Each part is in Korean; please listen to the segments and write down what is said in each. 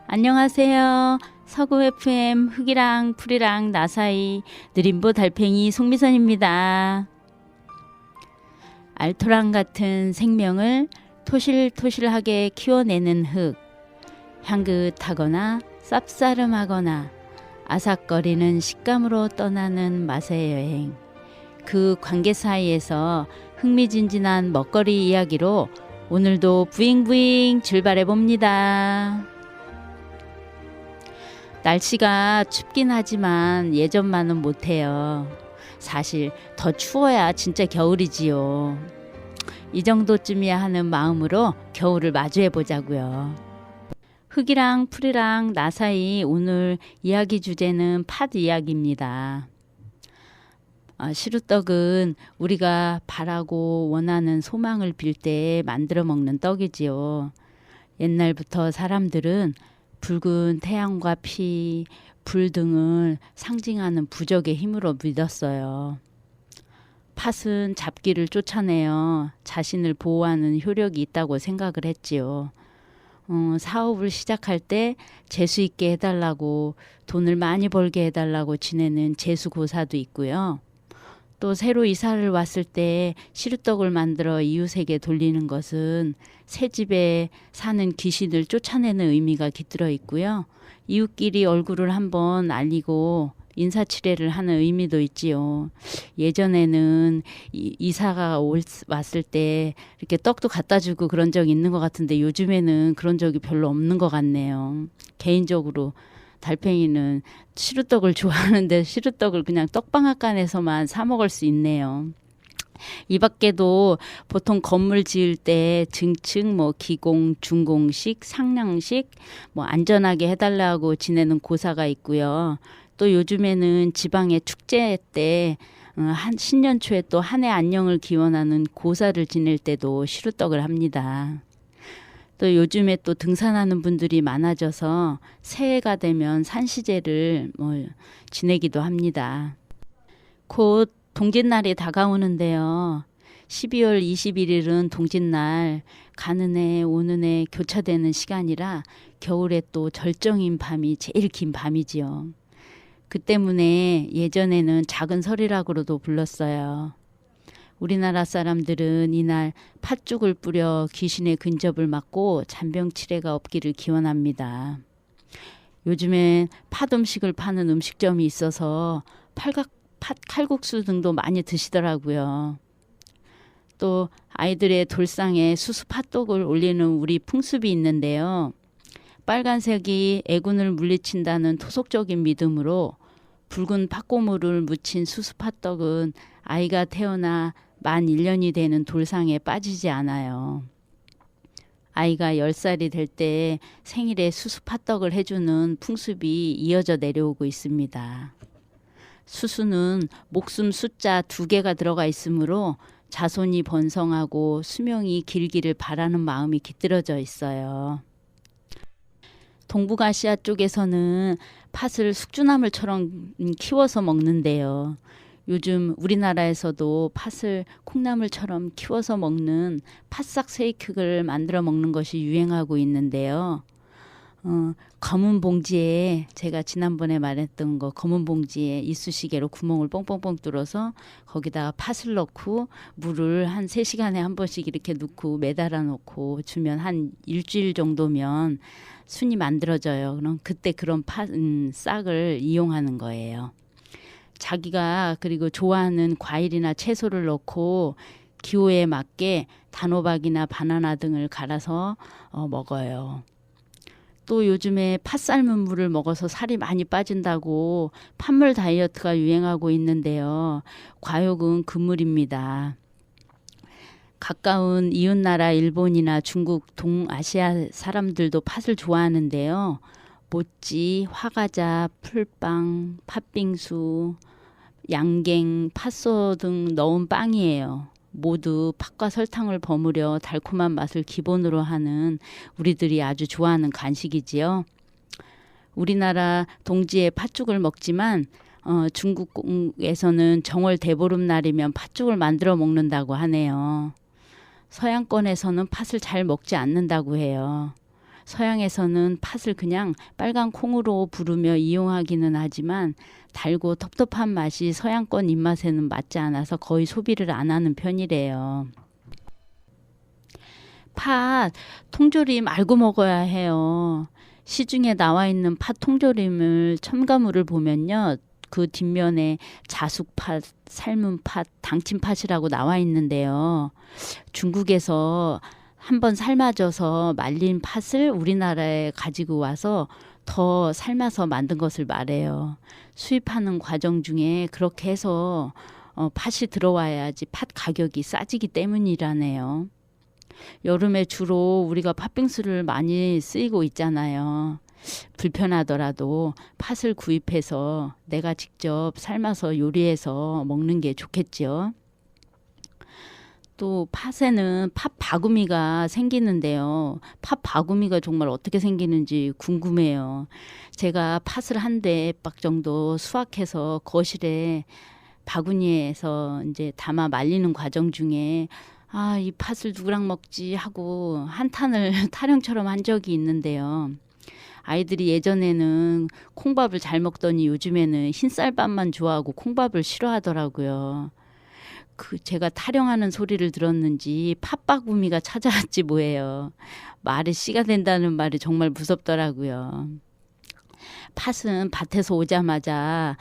안녕하세요. 서구 FM 흙이랑 풀이랑 나 사이 느림보 달팽이 송미선입니다. 알토란 같은 생명을 토실토실하게 키워내는 흙. 향긋하거나 쌉싸름하거나 아삭거리는 식감으로 떠나는 맛의 여행. 그 관계 사이에서 흥미진진한 먹거리 이야기로 오늘도 부잉부잉 출발해 봅니다. 날씨가 춥긴 하지만 예전만은 못해요. 사실 더 추워야 진짜 겨울이지요. 이 정도쯤이야 하는 마음으로 겨울을 마주해 보자고요. 흙이랑 풀이랑 나 사이 오늘 이야기 주제는 팥 이야기입니다. 시루떡은 우리가 바라고 원하는 소망을 빌 때 만들어 먹는 떡이지요. 옛날부터 사람들은 붉은 태양과 피, 불 등을 상징하는 부적의 힘으로 믿었어요. 팥은 잡기를 쫓아내어 자신을 보호하는 효력이 있다고 생각을 했지요. 사업을 시작할 때 재수 있게 해달라고, 돈을 많이 벌게 해달라고 지내는 재수고사도 있고요. 또 새로 이사를 왔을 때 시루떡을 만들어 이웃에게 돌리는 것은 새 집에 사는 귀신을 쫓아내는 의미가 깃들어 있고요. 이웃끼리 얼굴을 한번 알리고 인사치레를 하는 의미도 있지요. 예전에는 이사가 왔을 때 이렇게 떡도 갖다 주고 그런 적이 있는 것 같은데 요즘에는 그런 적이 별로 없는 것 같네요. 개인적으로 달팽이는 시루떡을 좋아하는데 시루떡을 그냥 떡방앗간에서만 사 먹을 수 있네요. 이 밖에도 보통 건물 지을 때 증축, 기공, 중공식, 상량식 안전하게 해달라고 지내는 고사가 있고요. 또 요즘에는 지방의 축제 때 신년 초에 또 한 해 안녕을 기원하는 고사를 지낼 때도 시루떡을 합니다. 또 요즘에 또 등산하는 분들이 많아져서 새해가 되면 산시제를 지내기도 합니다. 곧 동짓날이 다가오는데요. 12월 21일은 동짓날, 가는 해 오는 해 교차되는 시간이라 겨울에 또 절정인 밤이 제일 긴 밤이지요. 그 때문에 예전에는 작은 설이라고도 불렀어요. 우리나라 사람들은 이날 팥죽을 뿌려 귀신의 근접을 막고 잔병치레가 없기를 기원합니다. 요즘엔 팥 음식을 파는 음식점이 있어서 팥 칼국수 등도 많이 드시더라고요. 또 아이들의 돌상에 수수 팥떡을 올리는 우리 풍습이 있는데요. 빨간색이 애군을 물리친다는 토속적인 믿음으로 붉은 팥고물을 묻힌 수수 팥떡은 아이가 태어나 만 1년이 되는 돌상에 빠지지 않아요. 아이가 10살이 될 때 생일에 수수 팥떡을 해주는 풍습이 이어져 내려오고 있습니다. 수수는 목숨 숫자 2개가 들어가 있으므로 자손이 번성하고 수명이 길기를 바라는 마음이 깃들어져 있어요. 동북아시아 쪽에서는 팥을 숙주나물처럼 키워서 먹는데요. 요즘 우리나라에서도 팥을 콩나물처럼 키워서 먹는 팥싹 쉐이크를 만들어 먹는 것이 유행하고 있는데요. 검은 봉지에 제가 지난번에 말했던 거 검은 봉지에 이쑤시개로 구멍을 뻥뻥뻥 뚫어서 거기다가 팥을 넣고 물을 한 3시간에 한 번씩 이렇게 넣고 매달아 놓고 주면 한 일주일 정도면 순이 만들어져요. 그럼 그때 그런 싹을 이용하는 거예요. 자기가 그리고 좋아하는 과일이나 채소를 넣고 기호에 맞게 단호박이나 바나나 등을 갈아서 먹어요. 또 요즘에 팥 삶은 물을 먹어서 살이 많이 빠진다고 팥물 다이어트가 유행하고 있는데요. 과욕은 금물입니다. 가까운 이웃나라 일본이나 중국, 동아시아 사람들도 팥을 좋아하는데요. 모찌, 화과자, 풀빵, 팥빙수, 양갱, 팥소 등 넣은 빵이에요. 모두 팥과 설탕을 버무려 달콤한 맛을 기본으로 하는 우리들이 아주 좋아하는 간식이지요. 우리나라 동지에 팥죽을 먹지만 중국에서는 정월 대보름날이면 팥죽을 만들어 먹는다고 하네요. 서양권에서는 팥을 잘 먹지 않는다고 해요. 서양에서는 팥을 그냥 빨간 콩으로 부르며 이용하기는 하지만 달고 텁텁한 맛이 서양권 입맛에는 맞지 않아서 거의 소비를 안 하는 편이래요. 팥 통조림 알고 먹어야 해요. 시중에 나와 있는 팥 통조림을 첨가물을 보면요. 그 뒷면에 자숙팥, 삶은 팥, 당친팥이라고 나와 있는데요. 중국에서 한번 삶아져서 말린 팥을 우리나라에 가지고 와서 더 삶아서 만든 것을 말해요. 수입하는 과정 중에 그렇게 해서 팥이 들어와야지 팥 가격이 싸지기 때문이라네요. 여름에 주로 우리가 팥빙수를 많이 쓰이고 있잖아요. 불편하더라도 팥을 구입해서 내가 직접 삶아서 요리해서 먹는 게 좋겠죠. 또 팥에는 팥 바구미가 생기는데요. 팥 바구미가 정말 어떻게 생기는지 궁금해요. 제가 팥을 한 대박 정도 수확해서 거실에 바구니에서 이제 담아 말리는 과정 중에 이 팥을 누구랑 먹지 하고 한탄을 타령처럼 한 적이 있는데요. 아이들이 예전에는 콩밥을 잘 먹더니 요즘에는 흰쌀밥만 좋아하고 콩밥을 싫어하더라고요. 제가 타령하는 소리를 들었는지 팥바구미가 찾아왔지 뭐예요. 말이 씨가 된다는 말이 정말 무섭더라고요. 팥은 밭에서 오자마자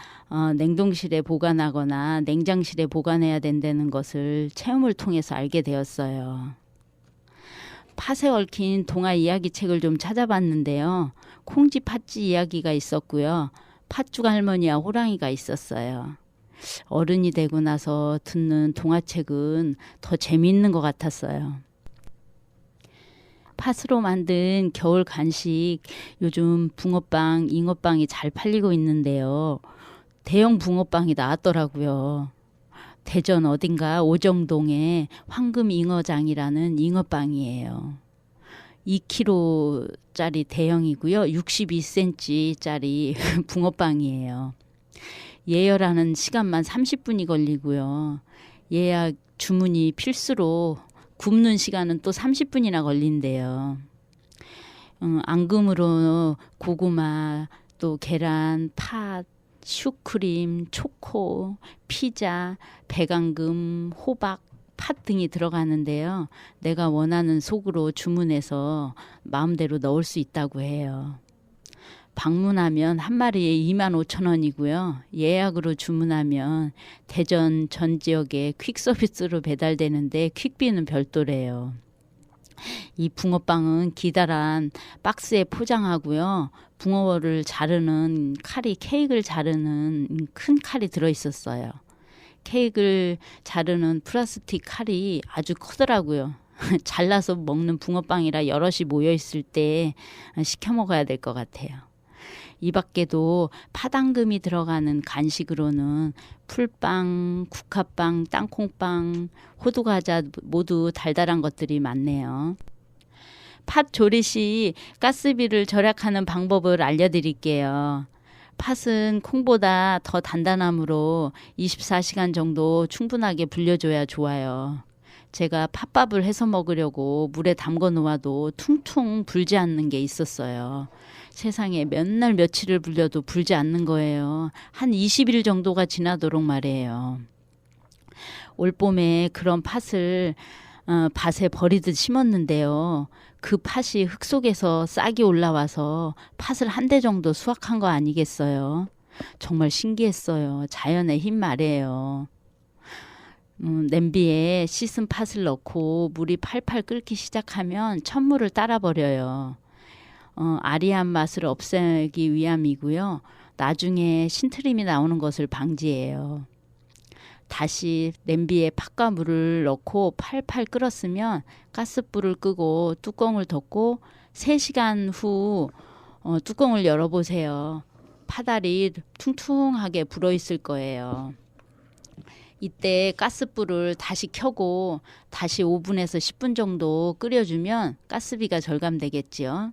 냉동실에 보관하거나 냉장실에 보관해야 된다는 것을 체험을 통해서 알게 되었어요. 팥에 얽힌 동화 이야기책을 좀 찾아봤는데요. 콩지 팥쥐 이야기가 있었고요. 팥죽 할머니와 호랑이가 있었어요. 어른이 되고 나서 듣는 동화책은 더 재미있는 것 같았어요. 팥으로 만든 겨울 간식 요즘 붕어빵, 잉어빵이 잘 팔리고 있는데요. 대형 붕어빵이 나왔더라고요. 대전 어딘가 오정동에 황금잉어장이라는 잉어빵이에요. 2kg짜리 대형이고요. 62cm짜리 붕어빵이에요. 예열하는 시간만 30분이 걸리고요. 예약 주문이 필수로 굽는 시간은 또 30분이나 걸린대요. 앙금으로 고구마, 또 계란, 팥, 슈크림, 초코, 피자, 백앙금, 호박, 팥 등이 들어가는데요. 내가 원하는 속으로 주문해서 마음대로 넣을 수 있다고 해요. 방문하면 한 마리에 25,000원이고요. 예약으로 주문하면 대전 전 지역에 퀵서비스로 배달되는데 퀵비는 별도래요. 이 붕어빵은 기다란 박스에 포장하고요. 붕어를 자르는 칼이 케이크를 자르는 큰 칼이 들어있었어요. 케이크를 자르는 플라스틱 칼이 아주 크더라고요. 잘라서 먹는 붕어빵이라 여럿이 모여있을 때 시켜 먹어야 될 것 같아요. 이 밖에도 팥앙금이 들어가는 간식으로는 풀빵, 국화빵, 땅콩빵, 호두과자 모두 달달한 것들이 많네요. 팥 조리 시 가스비를 절약하는 방법을 알려드릴게요. 팥은 콩보다 더 단단하므로 24시간 정도 충분하게 불려줘야 좋아요. 제가 팥밥을 해서 먹으려고 물에 담궈 놓아도 퉁퉁 불지 않는 게 있었어요. 세상에 몇 날 며칠을 불려도 불지 않는 거예요. 한 20일 정도가 지나도록 말이에요. 올봄에 그런 팥을 밭에 버리듯 심었는데요. 그 팥이 흙 속에서 싹이 올라와서 팥을 한 대 정도 수확한 거 아니겠어요? 정말 신기했어요. 자연의 힘 말이에요. 냄비에 씻은 팥을 넣고 물이 팔팔 끓기 시작하면 찬물을 따라 버려요. 아리한 맛을 없애기 위함이고요. 나중에 신트림이 나오는 것을 방지해요. 다시 냄비에 팥과 물을 넣고 팔팔 끓었으면 가스불을 끄고 뚜껑을 덮고 3시간 후 뚜껑을 열어보세요. 팥알이 퉁퉁하게 불어있을 거예요. 이때 가스불을 다시 켜고 다시 5분에서 10분 정도 끓여주면 가스비가 절감되겠지요.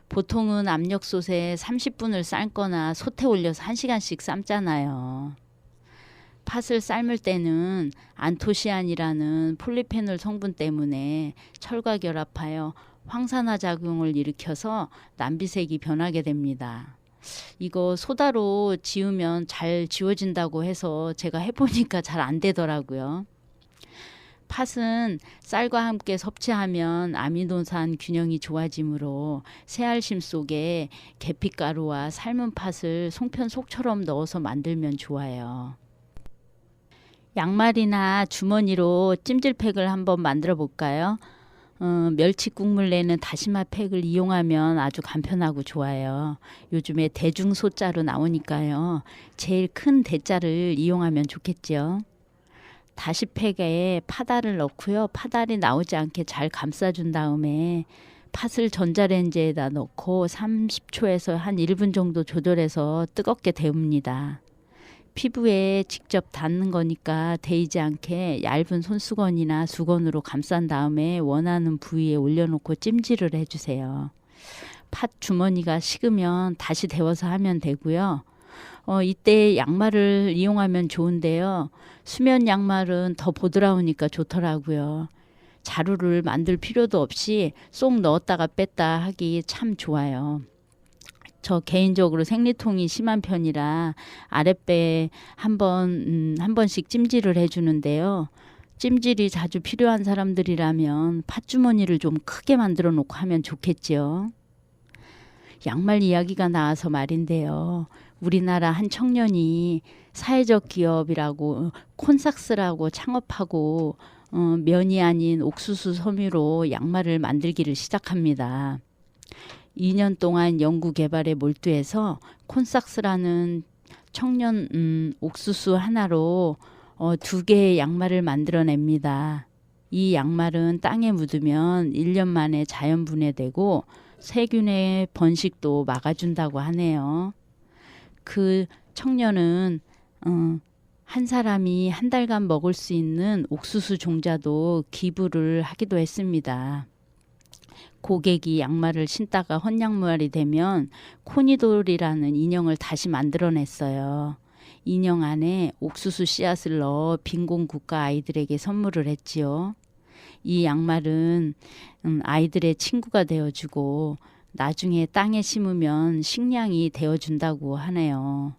보통은 압력솥에 30분을 삶거나 솥에 올려서 1시간씩 삶잖아요. 팥을 삶을 때는 안토시아닌이라는 폴리페놀 성분 때문에 철과 결합하여 황산화 작용을 일으켜서 남비색이 변하게 됩니다. 이거 소다로 지우면 잘 지워진다고 해서 제가 해보니까 잘 안 되더라고요. 팥은 쌀과 함께 섭취하면 아미노산 균형이 좋아지므로 새알심 속에 계피가루와 삶은 팥을 송편 속처럼 넣어서 만들면 좋아요. 양말이나 주머니로 찜질팩을 한번 만들어 볼까요? 멸치 국물 내는 다시마 팩을 이용하면 아주 간편하고 좋아요. 요즘에 대중소자로 나오니까요. 제일 큰 대자를 이용하면 좋겠죠. 다시팩에 파달을 넣고요. 파달이 나오지 않게 잘 감싸준 다음에 팥을 전자레인지에다 넣고 30초에서 한 1분 정도 조절해서 뜨겁게 데웁니다. 피부에 직접 닿는 거니까 데이지 않게 얇은 손수건이나 수건으로 감싼 다음에 원하는 부위에 올려놓고 찜질을 해주세요. 팥 주머니가 식으면 다시 데워서 하면 되고요. 이때 양말을 이용하면 좋은데요. 수면 양말은 더 보드라우니까 좋더라고요. 자루를 만들 필요도 없이 쏙 넣었다가 뺐다 하기 참 좋아요. 저 개인적으로 생리통이 심한 편이라 아랫배에 한 번씩 찜질을 해주는데요. 찜질이 자주 필요한 사람들이라면 팥주머니를 좀 크게 만들어 놓고 하면 좋겠지요. 양말 이야기가 나와서 말인데요. 우리나라 한 청년이 사회적 기업이라고 콘삭스라고 창업하고 면이 아닌 옥수수 섬유로 양말을 만들기를 시작합니다. 2년 동안 연구 개발에 몰두해서 콘삭스라는 청년 옥수수 하나로 2개의 양말을 만들어냅니다. 이 양말은 땅에 묻으면 1년 만에 자연 분해되고 세균의 번식도 막아준다고 하네요. 그 청년은 한 사람이 한 달간 먹을 수 있는 옥수수 종자도 기부를 하기도 했습니다. 고객이 양말을 신다가 혼양말이 되면 코니돌이라는 인형을 다시 만들어냈어요. 인형 안에 옥수수 씨앗을 넣어 빈곤 국가 아이들에게 선물을 했지요. 이 양말은 아이들의 친구가 되어주고 나중에 땅에 심으면 식량이 되어준다고 하네요.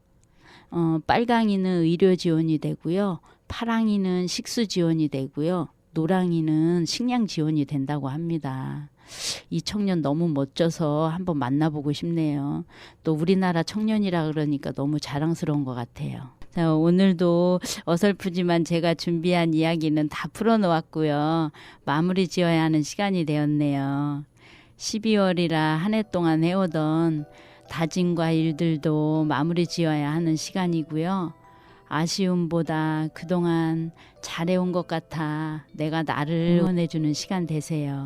빨강이는 의료 지원이 되고요. 파랑이는 식수 지원이 되고요. 노랑이는 식량 지원이 된다고 합니다. 이 청년 너무 멋져서 한번 만나보고 싶네요. 또 우리나라 청년이라 그러니까 너무 자랑스러운 것 같아요. 자, 오늘도 어설프지만 제가 준비한 이야기는 다 풀어놓았고요. 마무리 지어야 하는 시간이 되었네요. 12월이라 한 해 동안 해오던 다짐과 일들도 마무리 지어야 하는 시간이고요. 아쉬움보다 그동안 잘해온 것 같아 내가 나를 응원해주는 시간 되세요.